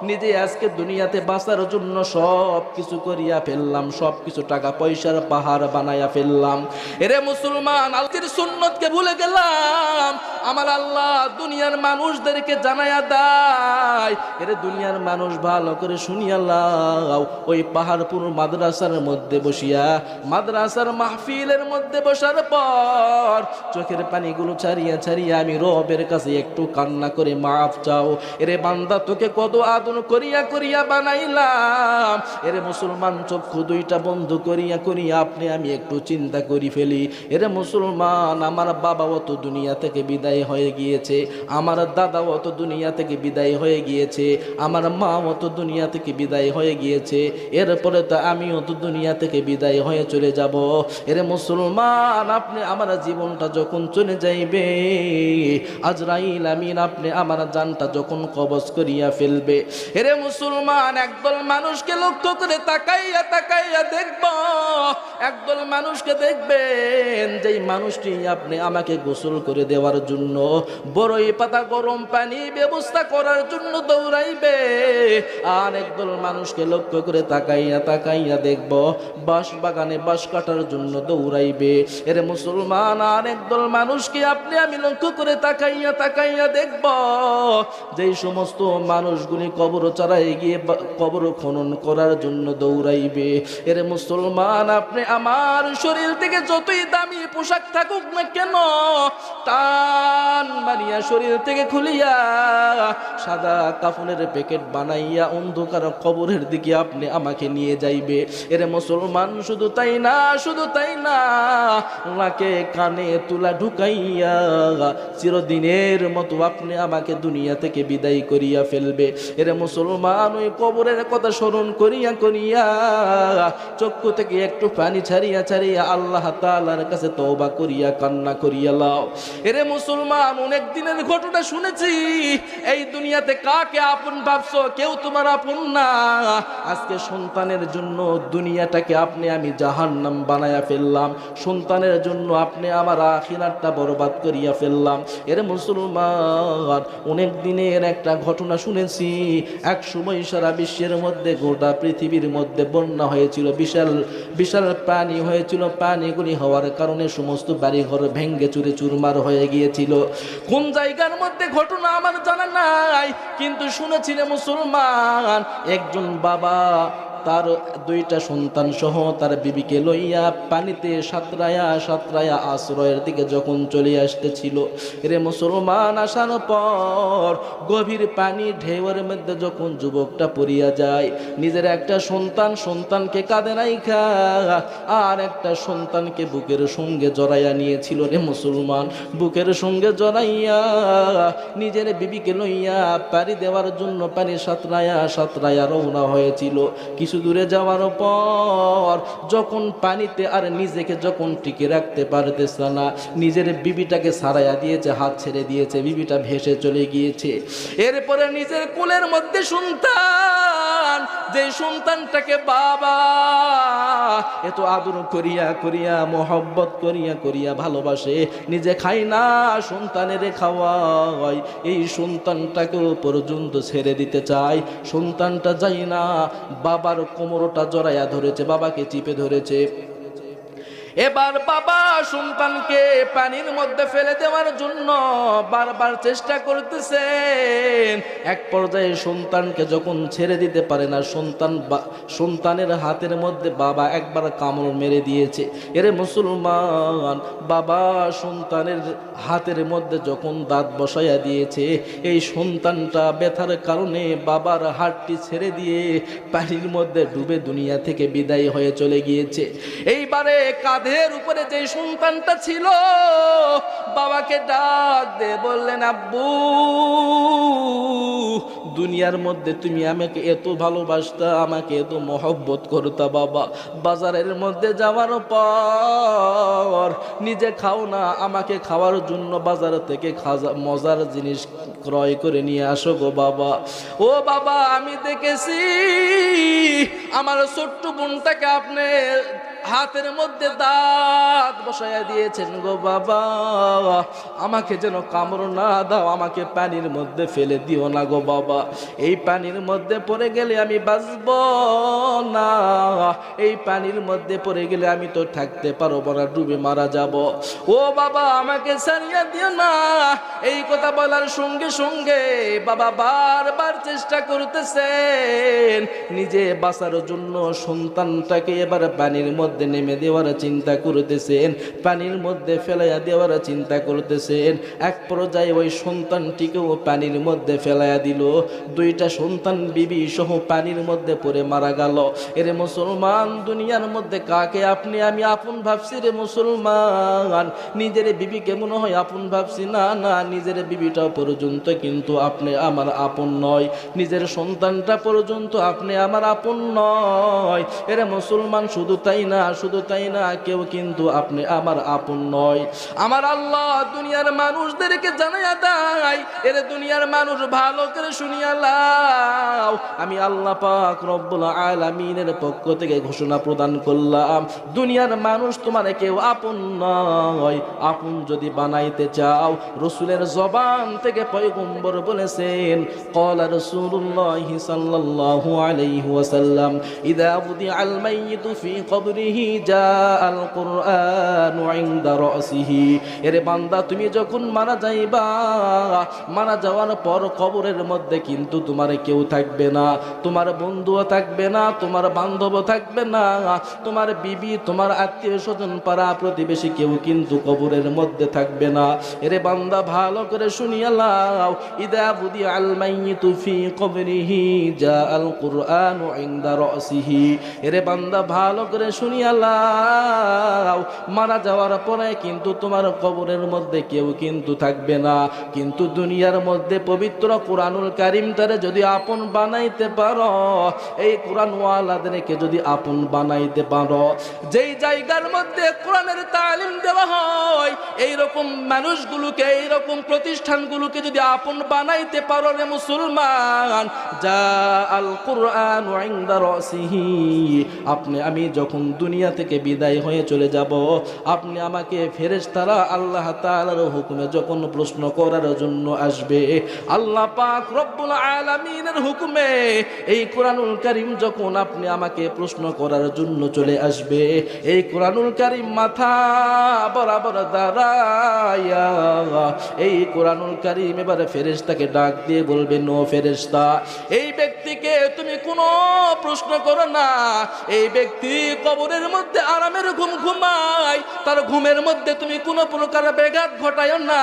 নিজে আজকে দুনিয়াতে বাঁচার জন্য সব কিছু করিয়া ফেললাম, সব কিছু টাকা পয়সার পাহাড় বানাইয়া ফেললাম। এরে মুসলমান, আল্লাহর সুন্নতকে ভুলে গেলাম। আমার আল্লাহ দুনিয়ার মানুষদেরকে জানাইয়া দেয়, এরে দুনিয়ার মানুষ ভালো করে শুনিয়া লাও, ওই পাহাড়পুর মাদ্রাসার মধ্যে বসিয়া, মাদ্রাসার মাহফিলের মধ্যে বসার পর চোখের পানিগুলো ছাড়িয়া ছাড়িয়া আমি রবের কাছে একটু কান্না করে মাফ চাও। এরে বান্দা, তোকে কত আদর করিয়া করিয়া বানাইলাম। এরে মুসলমান, চক্ষু দুইটা বন্ধ করিয়া করিয়া আপনি আমি একটু চিন্তা করি ফেলি। এরে মুসলমান, আমার বাবাও তো দুনিয়া থেকে বিদায় হয়ে গিয়েছে, আমার দাদাও তো দুনিয়া থেকে বিদায় হয়ে গিয়েছে, আমার মাও তো দুনিয়া থেকে বিদায় হয়ে গিয়েছে, এরপরে তো আমিও তো দুনিয়া থেকে বিদায় হয়ে চলে যাব। এরে মুসলমান, আপনি আমার জীবনটা যখন চলে যাইবে, আজরাইল আমিন আপনি আমার জানটা যখন কবজ করিয়া ফেলবে, এরে মুসলমান, একদল মানুষকে লক্ষ্য করে তাকাইয়া তাকাইয়া দেখব, একদল মানুষকে দেখবেন যেই মানুষটি আপনি আমাকে গোসল করে দেওয়ার জন্য বড়ই পাতা গরম পানি ব্যবস্থা করার জন্য দৌড়াইবে। আর একদল মানুষকে লক্ষ্য করে তাকাইয়া তাকাইয়া দেখব বাঁশ বাগানে বাঁশ কাটার জন্য দৌড়াইবে। এরে মুসলমান, আর একদল মানুষকে আপনি আমি লক্ষ্য করে তাকাইয়া তাকাইয়া দেখব যেই সমস্ত মানুষগুলি কবর চড়াই গিয়ে কবর খনন করার জন্য দৌড়াইবে। এরে মুসলমান, আপনি আমার শরীর থেকে যতই দামি পোশাক থাকুক না কেন, টান মারিয়া শরীর থেকে খুলিয়া সাদা কাফনের প্যাকেট বানাইয়া অন্ধকার কবরের দিকে আপনি আমাকে নিয়ে যাইবে। এরে মুসলমান, শুধু তাই না, শুধু তাই না, নাকে কানে তুলা ঢুকাইয়া চিরদিনের মতো আপনি আমাকে দুনিয়া থেকে বিদায় করিয়া ফেলবে। এরে মুসলমান, ওই কবরের কথা স্মরণ করিয়া করিয়া চক্ষু থেকে একটু পানি ছাড়িয়া ছাড়িয়া আল্লাহ তাআলার কাছে তওবা করিয়া কান্না করিয়া লাও। এরে মুসলমান, অনেক দিনের ঘটনা শুনেছি, এই দুনিয়াতে কাকে আপন ভাবছো, কেউ তোমার আপন না। আজকে সন্তানের জন্য দুনিয়াটাকে আপনি আমি জাহান্নাম বানায়া ফেললাম, সন্তানের জন্য আপনি আমার আখিরাতটা বরবাদ করিয়া ফেললাম। এর মুসলমান, অনেক দিনের একটা ঘটনা শুনেছি, এক সময় সারা বিশ্বের মধ্যে গোটা পৃথিবীর মধ্যে বন্যা হয়েছিল, বিশাল বিশাল পানি হয়েছিল, পানিগুলি হওয়ার কারণে সমস্ত বাড়িঘর ভেঙ্গে চুরে চুরমার হয়ে গিয়েছিল। কোন জায়গার মধ্যে ঘটনা আমার জানা নাই, কিন্তু শুনেছিলেন মুসলমান, একজন বাবা তার দুইটা সন্তান সহ তার বিবিকে লইয়া পানিতে সাঁতরায়া সাঁতরায়া আশ্রয়ের দিকে যখন চলে আসতেছিল, রে মুসলমান, আসার পর গভীর পানি ঢেউয়ের মধ্যে যখন যুবকটা পড়িয়া যায়, নিজের একটা সন্তানকে কাঁধে রাইখা আর একটা সন্তানকে বুকের সঙ্গে জড়াইয়া নিয়েছিল। রে মুসলমান, বুকের সঙ্গে জড়াইয়া নিজের বিবিকে লইয়া পাড়ি দেওয়ার জন্য পানি সাঁতরায়া সাঁতরায়া রওনা হয়েছিল। কিছু দূরে যাওয়ার পর যখন পানিতে আর নিজেকে যখন টিকে রাখতে পারতেছে না, নিজের বিবিটাকে ছাড়াইয়া দিয়েছে, হাত ছেড়ে দিয়েছে, বিবিটা ভেসে চলে গিয়েছে। এরপরে নিজের কোলের মধ্যে সন্তান মুসলমান, যে সন্তানটাকে বাবা এত আদর করিয়া করিয়া মহব্বত করিয়া করিয়া ভালোবাসে, নিজে খায় না সন্তানের খাওয়ায়, এই সন্তানটাকেও পর্যন্ত ছেড়ে দিতে চায়। সন্তানটা যাই না বাবার কোমরটা জড়াইয়া ধরেছে, বাবাকে চিপে ধরেছে। এবার বাবা সন্তানকে পানির মধ্যে ফেলে দেওয়ার জন্য বারবার চেষ্টা করতেছেন। এক পর্যায়ে সন্তানকে যখন ছেড়ে দিতে পারে না, সন্তানের হাতের মধ্যে বাবা একবার কামড় মেরে দিয়েছে। এরে মুসলমান, বাবা সন্তানের হাতের মধ্যে যখন দাঁত বসাইয়া দিয়েছে, এই সন্তানটা ব্যথার কারণে বাবার হাতটি ছেড়ে দিয়ে পানির মধ্যে ডুবে দুনিয়া থেকে বিদায় হয়ে চলে গিয়েছে। এইবারে কাঁধের উপরে যে সন্তানটা ছিল বাবাকে ডাক দিয়ে বললেন, আব্বু দুনিয়ার মধ্যে তুমি আমাকে এত ভালোবাসতা, আমাকে এত মহব্বত করতা বাবা, বাজারের মধ্যে যাওয়ার পর নিজে খাও না, আমাকে খাওয়ার জন্য বাজার থেকে মজার জিনিস ক্রয় করে নিয়ে আসো গো বাবা। ও বাবা, আমি দেখেছি আমার ছোট্ট বোনটাকে আপনি হাতের মধ্যে দাঁত বসাইয়া দিয়েছেন গো বাবা, আমাকে যেন কামড় না দাও, আমাকে পানির মধ্যে ফেলে দিও না গো বাবা, এই পানির মধ্যে পড়ে গেলে আমি বাঁচব না, এই পানির মধ্যে পড়ে গেলে আমি তো থাকতে পারবো না, ডুবে মারা যাব। ও বাবা, আমাকে ছাড়িয়ে দিও না। এই কথা বলার সঙ্গে সঙ্গে বাবা বারবার চেষ্টা করতেছেন নিজে বাঁচার জন্য। সন্তানটাকে এবার পানির মধ্যে নেমে দেওয়ার চিন্তা করতেছেন, পানির মধ্যে ফেলাইয়া দেওয়ার চিন্তা করতেছেন। এক পর্যায়ে ওই সন্তানটিকেও পানির মধ্যে ফেলাইয়া দিল। দুইটা সন্তান বিবি সহ পানির মধ্যে পড়ে মারা গেল। এরে মুসলমান, দুনিয়ার মধ্যে কাকে আপনি আমি আপন ভাবছি রে মুসলমান? নিজের বিবিকে মনে হয় আপন ভাবছি, না না, নিজের বিবিটা পর্যন্ত কিন্তু আপনি আমার আপন নয়, নিজের সন্তানটা পর্যন্ত আপনি আমার আপন নয়। এরে মুসলমান, শুধু তাই না, শুধু তাই না, কেউ কিন্তু আপনি আমার আপন নয়। আমার আল্লাহ দুনিয়ার মানুষদেরকে জানাইয়া দেয়, এর দুনিয়ার মানুষ ভালো করে শুনিয়া লাও, আমি আল্লাহ পাক রব্বুল আলামিনের পক্ষ থেকে ঘোষণা প্রদান করলাম, দুনিয়ার মানুষ তোমার কেউ আপন নয়। আপন যদি বানাইতে চাও, রাসূলের জবান থেকে পয়গম্বর বলেছেন, ক্বালা রাসূলুল্লাহ সাল্লাল্লাহু আলাইহি ওয়াসাল্লাম, ইযা বুদিআল মাইয়িতু ফি কবরিহি জাআল কুরআনু ইনদা রাসিহি। এরে বান্দা, তুমি যখন মারা যাইবা, মারা যাওয়ার পর কবরের মধ্যে কিন্তু তোমার কেউ থাকবে না, তোমার বন্ধুও থাকবে না, তোমার বান্ধব থাকবে না, তোমার বিবি, তোমার আত্মীয় স্বজন, পাড়া প্রতিবেশী কেউ কিন্তু কবরের মধ্যে থাকবে না। এরে বান্দা, ভালো করে শুনিয়া লাও, ইদা বুদিআল মাইয়িতু ফি কবরিহি জাআল কুরআনু ইনদা রাসিহি। এরে বান্দা, ভালো করে শুনিয়া লাও, মারা যাওয়ার পরে কিন্তু তোমার কবরের মধ্যে কেউ কিন্তু থাকবে না। কিন্তু দুনিয়ার মধ্যে পবিত্র কুরআনুল কারীমটারে যদি আপন বানাইতে পারো, এই কুরআনওয়ালাদেরকে যদি আপন বানাইতে পারো, যেই জায়গার মধ্যে কোরআনের তালিম দেওয়া হয়, এই রকম মানুষগুলোকে, এই রকম প্রতিষ্ঠানগুলোকে যদি আপন বানাইতে পারো রে মুসলমান, যা আল কুরআন ইনদা রাসিহি, আপনি আমি যখন দুনিয়া থেকে বিদায় হয়ে চলে যাব, আপনি আমাকে ফেরেশতারা আল্লাহ তাআলার হুকুমে যখন প্রশ্ন করার জন্য আসবে, আল্লাহ পাক রব্বুল আলামিনের হুকুমে এই কোরআনুল কারীম যখন আপনি আমাকে প্রশ্ন করার জন্য চলে আসবে, এই কোরআনুল কারীম মাথা বরাবর দাঁড়ায়া এই কোরআনুল কারীম এবারে ফেরেশতাকে ডাক দিয়ে বলবে, নো ফেরেশতা, এই ব্যক্তিকে তুমি কোনো প্রশ্ন করো না, এই ব্যক্তি কবরের মধ্যে আরামের ঘুম ঘুমায়, তার ঘুমের মধ্যে তুমি কোনো প্রকার ব্যাঘাত ঘটায়ো না।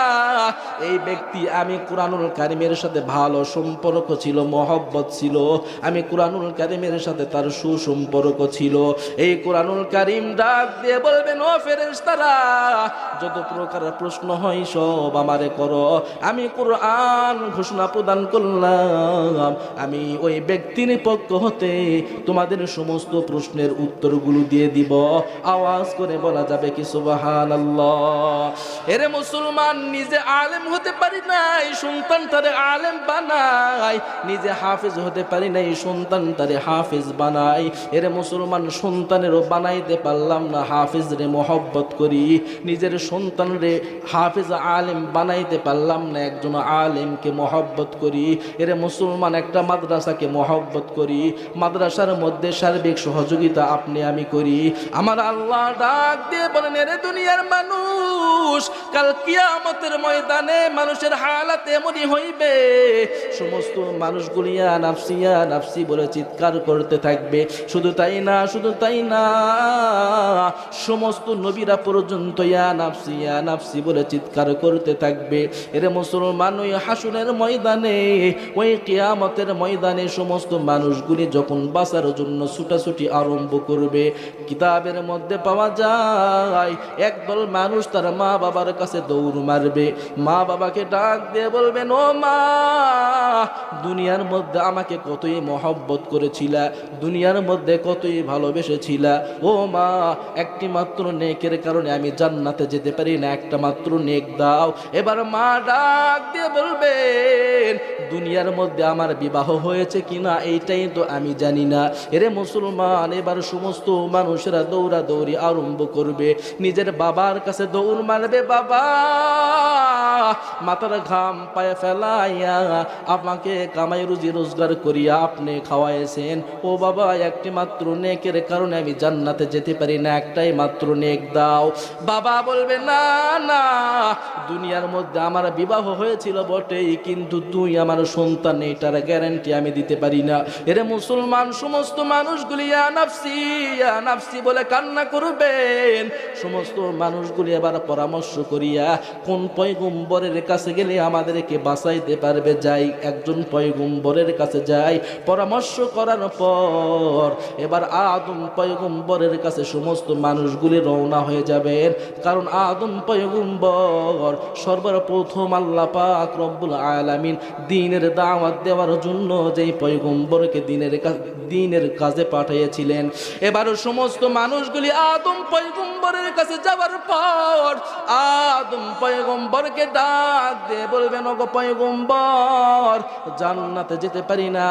এই ব্যক্তি, আমি কোরআনুল কারীমের সাথে ভালো সম্পর্ক ছিল, মহব্বত ছিল, আমি কোরআনুল কারীমের সাথে তার সুসম্পর্ক ছিল। এই কোরআনুল কারীম ডাক দিয়ে বলবেন, ও ফেরেশতারা, যত প্রকার প্রশ্ন হয় সব আমারে করো, আমি কোরআন ঘোষণা প্রদান করলাম, আমি ওই ব্যক্তির পক্ষ হতে তোমাদের সমস্ত প্রশ্নের উত্তরগুলো দিয়ে দিব। আওয়াজ আওয়াজ করে বলা যাবে কি সুবহানাল্লাহ। এরে মুসলমান, নিজে আলেম হতে পারি নাই, সন্তান তারে আলেম বানাই। নিজে হাফেজ হতে পারি নাই, সন্তান তারে হাফেজ বানাই। এরে মুসলমান, সন্তানেরও বানাইতে পারলাম না, হাফেজ রে মহব্বত করি। নিজের সন্তান রে হাফেজ আলেম বানাইতে পারলাম না, একজন আলেমকে মহব্বত করি। এরে মুসলমান, একটা মাদ্রাসাকে মহব্বত করি। মাদ্রাসার মধ্যে সার্বিক সহযোগিতা আপনি আমি করি। আমার আল্লাহ ডাক দিয়ে বলেন, এরে দুনিয়ার মানুষ, কাল কিয়ামতের ময়দানে মানুষের হালাত এমনই হইবে, সমস্ত মানুষগুলি ইয়া নাফসি ইয়া নাফসি বলে চিৎকার করতে থাকবে। শুধু তাই না, শুধু তাই না, সমস্ত নবীরা পর্যন্ত ইয়া নাফসি ইয়া নাফসি বলে চিৎকার করতে থাকবে। এরে মুসলমান, ওই হাসুরের ময়দানে, ওই কিয়ামতের ময়দানে সমস্ত মানুষগুলি যখন বাঁচার জন্য ছুটাছুটি আরম্ভ করবে, কিতাবের মধ্যে পাওয়া যায় একদল মানুষ তার মা বাবার কাছে দৌড় মারবে। মা বাবাকে ডাক দিয়ে বলবেন, ও মা, দুনিয়ার মধ্যে আমাকে কতই মহব্বত করেছিলা, দুনিয়ার মধ্যে কতই ভালোবেসেছিলা। ও মা, একটি মাত্র নেকের কারণে আমি জান্নাতে যেতে পারি না, একটা মাত্র নেক দাও। এবার মা ডাক দিয়ে বলবেন, দুনিয়ার মধ্যে আমার বিবাহ হয়েছে কিনা এইটাই তো আমি জানি না। এরে মুসলমান, এবার সমস্ত মানুষেরা দৌড়াদৌড়ি আরম্ভ করবে, নিজের বাবার কাছে দৌড় মারবে। বাবা, মাথার ঘাম পায়ে ফেলাইয়া আমাকে কামাই রুজি রোজগার করিয়া আপনি খাওয়াইছেন। ও বাবা, একটি মাত্র নেকের কারণে আমি জান্নাতে যেতে পারি না, একটাই মাত্র নেক দাও। বাবা বলবে, না না, দুনিয়ার মধ্যে আমার বিবাহ হয়েছিল বটেই, কিন্তু তুই আমার সন্তান, এটার গ্যারান্টি আমি দিতে পারি না। এরে মুসলমান, সমস্ত মানুষগুলি ইয়া নাফসি ইয়া নাফসি বলে কান্না করবেন। সমস্ত মানুষগুলি এবার পরামর্শ করিয়া কোন পয়গম্বরের কাছে গেলে আমাদেরকে বাঁচাইতে পারবে, যাই একজন পয়গম্বরের কাছে যাই। পরামর্শ করার পর এবার আদম পয়গম্বরের কাছে সমস্ত মানুষগুলি রওনা হয়ে যাবেন। কারণ আদম পয়গম্বর সর্বপ্রথম আল্লাহ পাক রব্বুল আলামিন দ্বীনের দাওয়াত দেওয়ার জন্য যেই পয়গম্বরকে দ্বীনের কাজে পাঠিয়েছিলেন। এবার সমস্ত মানুষগুলি আদম পয়গম্বরের কাছে যাওয়ার পর আদম পয়গম্বরকে ডাক দিয়ে বলবেন, ওগো পয়গম্বর, জান্নাতে যেতে পারি না,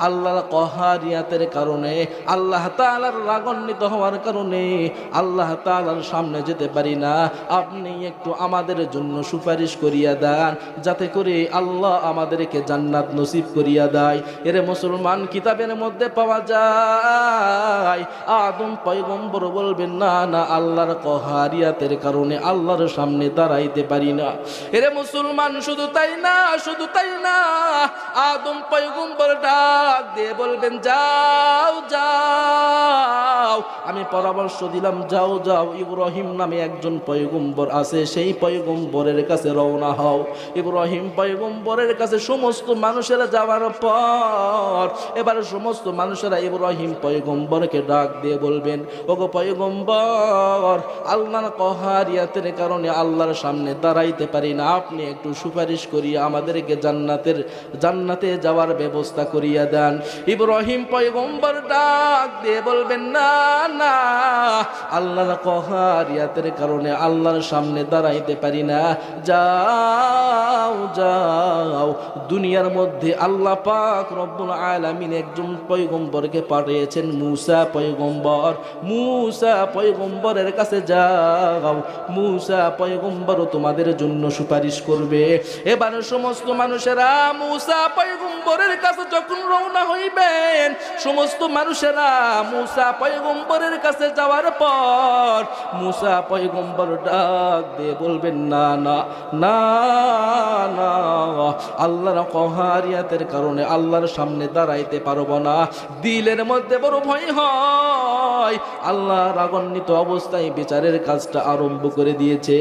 আল্লাহর কহারিয়াতের কারণে, আল্লাহ তাআলার রাগান্বিত হওয়ার কারণে আল্লাহ তাআলার সামনে যেতে পারি না। আপনি একটু আমাদের জন্য সুপারিশ করিয়া দেন, যাতে করে আল্লাহ আমাদেরকে জান্নাত নসিব করিয়া দেয়। এরে মুসলমান, কিতাবের মধ্যে পাওয়া যায় আদম পয়গম্বর বলবেন, না না, আল্লাহর কহারিয়াতের কারণে আল্লাহর সামনে দাঁড়াইতে পারি না। এরে মুসলমান, শুধু তাই না, শুধু তাই না, আদম পয়গম্বর ডাক দিয়ে বলবেন, যাও যাও, আমি পরামর্শ দিলাম, যাও যাও, ইব্রাহিম নামে একজন পয়গম্বর আছে, সেই পয়গম্বরের কাছে রওনা হও। ইব্রাহিম পয়গম্বরের কাছে সমস্ত মানুষেরা যাওয়ার পর এবার সমস্ত মানুষেরা ইব্রাহিম পয়গম্বরকে ডাক দিয়ে বলবেন, ওগো পয়গম্বর, আল্লাহর কহারিয়াতের কারণে আল্লাহর সামনে দাঁড়াইতে পারি না, আপনি একটু সুপারিশ করিয়া আমাদেরকে জান্নাতে যাওয়ার ব্যবস্থা করিয়া দেন। ইব্রাহিম পয়গম্বর ডাক দিয়ে বলবেন, না না, আল্লাহর কহারিয়াতের কারণে আল্লাহর সামনে দাঁড়াইতে পারি না, যাও যাও, দুনিয়ার মধ্যে আল্লাহ পাক রব্বুল আলামিন একজন পয়গম্বরকে পাঠিয়েছেন, মূসা পয়গম্বর। মূসা পয়গম্বরের কাছে যাও, মূসা পয়গম্বর তোমাদের জন্য সুপারিশ করবে। এবার সমস্ত মানুষেরা মূসা পয়গম্বরের কাছে যখন রওনা হইবেন, সমস্ত মানুষেরা মূসা পয়গম্বরের কাছে যাওয়ার পর মূসা পয়গম্বর ডাক দিয়ে বলবেন, না না না না, আল্লাহর কহারিয়াতের কারণে আল্লাহর সামনে দাঁড়াইতে পারবো না। দিলের মধ্যে বড় ভয় হয়, আল্লাহ রাগান্বিত অবস্থায় বিচারের কাজটা আরম্ভ করে দিয়েছে।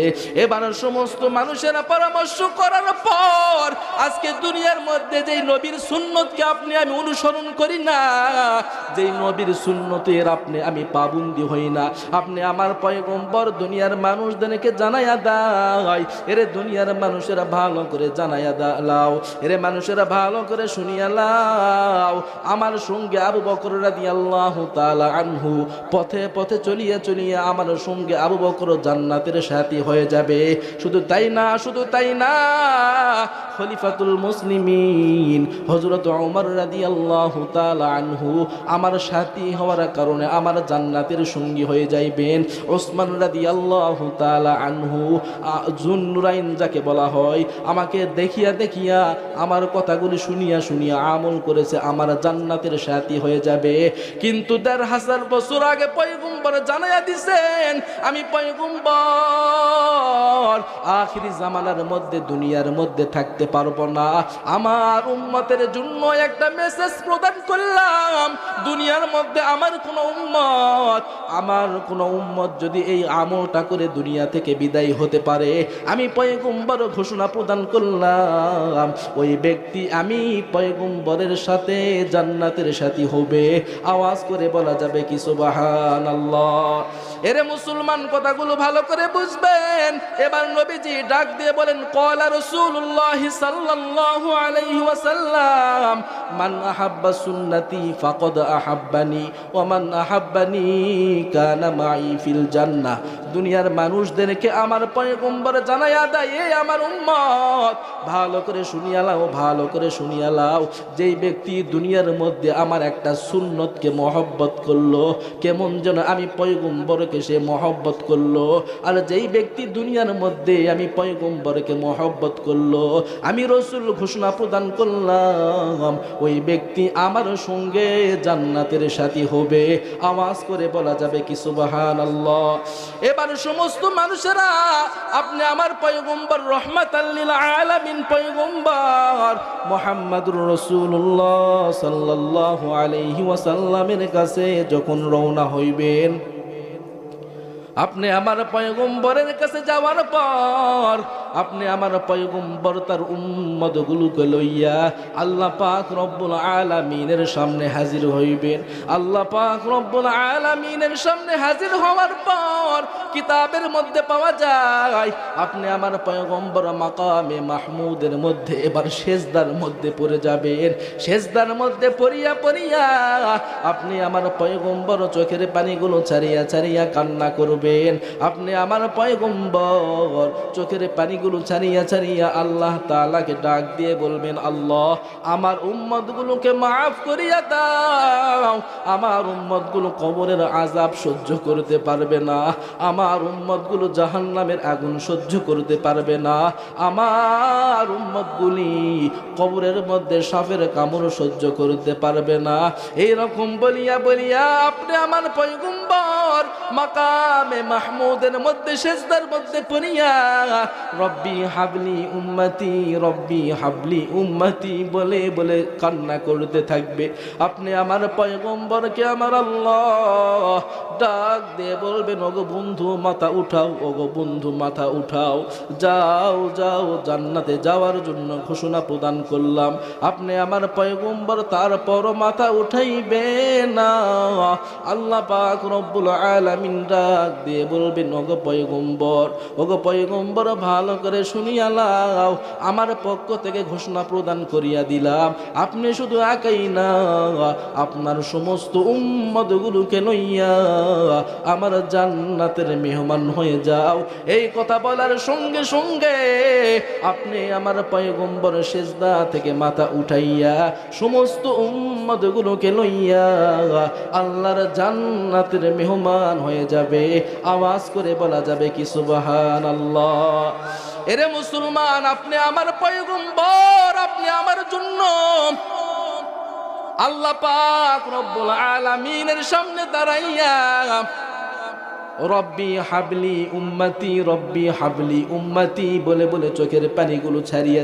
এবার সমস্ত মানুষেরা পরামর্শ করার পর আজকে দুনিয়ার মধ্যে যেই নবীর সুন্নতকে আপনি আমি অনুসরণ করি না, যেই নবীর সুন্নতের আপনি আমি পাবন্দি হই না। আপনি আমার পয়গম্বর দুনিয়ার মানুষদেরকে জানাইয়া দাও, এরে দুনিয়ার মানুষেরা ভালো করে জানাইয়া দাও, এরে মানুষেরা ভালো করে শুনিয়া লাও, আমার সঙ্গে আবু বকর রাদিয়াল্লাহু তাআলা আনহু পথে পথে চলিয়া চলিয়া আমার সঙ্গে আবু বকর জান্নাতের সাথী হয়ে যাবে। শুধু তাই না, শুধু তাই না, খলিফাতুল মুসলিমিন হযরত ওমর রাদিয়াল্লাহু তাআলা আনহু আমার সাথী হওয়ার কারণে আমার জান্নাতের সঙ্গী হয়ে যাইবেন। ওসমান রাদিয়াল্লাহু তাআলা আনহু যুন্নুরাইন যাকে বলা হয়, আমাকে দেখিয়া দেখিয়া আমার কথাগুলি শুনিয়া শুনিয়া আমল করেছে, আমার জান্নাতের সাথী হয়ে যাবে। কিন্তু ১৫০০ বছর আগে পয়গম্বর জানাইয়া দিছেন আমি পয়গম্বর আখিরি জামানার মধ্যে দুনিয়ার মধ্যে থাকতে পারবো না। আমার উম্মতের জন্য একটা মেসেজ প্রদান করলাম, দুনিয়ার মধ্যে আমার কোন উম্মত যদি এই আমলটা করে দুনিয়া থেকে বিদায় হতে পারে, আমি পয়গম্বর ঘোষণা প্রদান করলাম ওই ব্যক্তি আমি পয়গম্বরের সাথে জান্নাতের সাথী হবে। আওয়াজ করে বলা যাবে কি সুবহানাল্লাহ? এরে মুসলমান, কথাগুলো ভালো করে বুঝবেন। এবার নবীজি ডাক দিয়ে বলেন, ক্বালা রাসূলুল্লাহ সাল্লাল্লাহু আলাইহি ওয়াসাল্লাম, মান আহাব্বা সুন্নতি ফাকাদ আহাব্বানি ওয়া মান আহাব্বানি কানা মাই ফিল জান্নাহ। দুনিয়ার মানুষদেরকে আমার পয়গম্বর জানাইয়া দেয়, এই আমার উম্মত ভালো করে শুনিয়া লাও, ভালো করে শুনিয়া লাও, যেই ব্যক্তি দুনিয়ার মধ্যে আমার একটা সুন্নতকে মহব্বত করলো, কেমন যেন আমি পয়গম্বরকে সে মহব্বত করলো। আর যেই ব্যক্তি দুনিয়ার মধ্যে আমি পয়গম্বরকে মহব্বত করলো, আমি রসুল ঘোষণা প্রদান করলাম ওই ব্যক্তি আমার সঙ্গে জান্নাতের সাথী হবে। আওয়াজ করে বলা যাবে কি সুবহানাল্লাহ? এবার সমস্ত মানুষেরা আপনি আমার পয়গম্বর রহমাতাল লিল আলামিন পয়গম্বর মুহাম্মদুর রাসূলুল্লাহ সাল্লাল্লাহু আলাইহি ওয়াসাল্লামের কাছে যখন রওনা হইবেন, আপনি আমার পয়গম্বরের কাছে যাওয়ার পর আপনি আমার পয়গম্বর তার উম্মতগুলোকে লইয়া আল্লাহ পাক রব্বুল আলামিনের সামনে হাজির হইবেন। আল্লাহ পাক রব্বুল আলামিনের সামনে হাজির হওয়ার পর কিতাবের মধ্যে পাওয়া যায় আপনি আমার পয়গম্বর মাকামে মাহমুদের মধ্যে এবার সেজদার মধ্যে পড়ে যাবেন। সেজদার মধ্যে পড়িয়া পড়িয়া আপনি আমার পয়গম্বর চোখের পানিগুলো ছাড়িয়া ছাড়িয়া কান্না করবেন। আপনি আমার পয়গম্বর চোখের পানিগুলো ছাড়িয়া ছাড়িয়া আল্লাহ তাআলাকে ডাক দিয়ে বলবেন, আল্লাহ আমার উম্মতগুলোকে মাফ করিয়া দাও, আমার উম্মতগুলো কবরের আযাব সহ্য করতে পারবে না, আমার উম্মতগুলো জাহান্নামের আগুন সহ্য করতে পারবে না, আমার উম্মতগুলি কবরের মধ্যে সাপের কামড় সহ্য করতে পারবে না। এইরকম বলিয়া বলিয়া আপনি আমার পয়গম্বর মাকামে মাহমুদের মধ্যে সেজদার মধ্যে পড়িয়া রব্বি হাবলি উম্মতি, রব্বি হাবলি উম্মতি বলে বলে কান্না করতে থাকবে। আপনি আমার পয়গম্বরকে আমার আল্লাহ ডাক দিয়ে বলবেন, ওগো বন্ধু মাথা উঠাও, ওগো বন্ধু মাথা উঠাও, যাও যাও জান্নাতে যাওয়ার জন্য ঘোষণা প্রদান করলাম। আপনি আমার পয়গম্বর তারপর মাথা উঠাইবে না। আল্লাহ পাক রব্বুল আলামিন ডাক দিয়ে বলবেন, ওগো পয়গম্বর, ওগো পয়গম্বর ভালো করে শুনিয়া লাও, আমার পক্ষ থেকে ঘোষণা প্রদান করিয়া দিলাম, আপনি শুধু একাই না আপনার সমস্ত উম্মতগুলোকে লইয়া আমার জান্নাতের মেহমান হয়ে যাও। এই কথা বলার সঙ্গে সঙ্গে আপনি আমার পয়গম্বর সেজদা থেকে মাথা উঠাইয়া সমস্ত উম্মতগুলোকে লইয়া আল্লাহর জান্নাতের মেহমান হয়ে যাবে। আওয়াজ করে বলা যাবে কি সুবহানাল্লাহ? এরে মুসলমান, আপনি আমার পয়গম্বর, আপনি আমার জন্য আল্লাহ পাক রব্বুল আলামিনের সামনে দাঁড়াইয়া রব্বি হাবলি উম্মতি, রব্বি হাবলি উম্মতি বলে বলে চোখের পানিগুলো ছাড়িয়ে